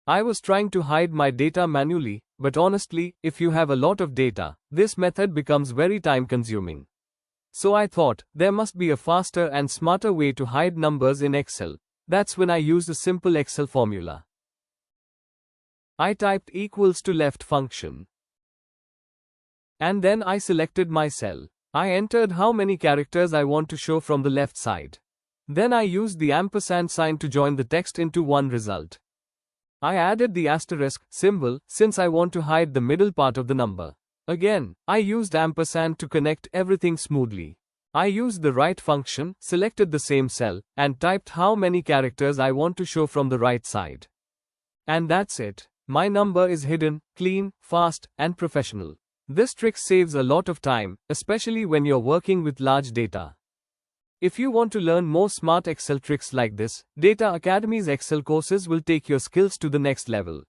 I was trying to hide my data manually, but honestly, if you have a lot of data, this method becomes very time-consuming. So I thought, there must be a faster and smarter way to hide numbers in Excel. That's when I used a simple Excel formula. I typed equals to left function. And then I selected my cell. I entered how many characters I want to show from the left side. Then I used the ampersand sign to join the text into one result. I added the asterisk symbol since I want to hide the middle part of the number. Again, I used ampersand to connect everything smoothly. I used the right function, selected the same cell, and typed how many characters I want to show from the right side. And that's it. My number is hidden, clean, fast, and professional. This trick saves a lot of time, especially when you're working with large data. If you want to learn more smart Excel tricks like this, Data Academy's Excel courses will take your skills to the next level.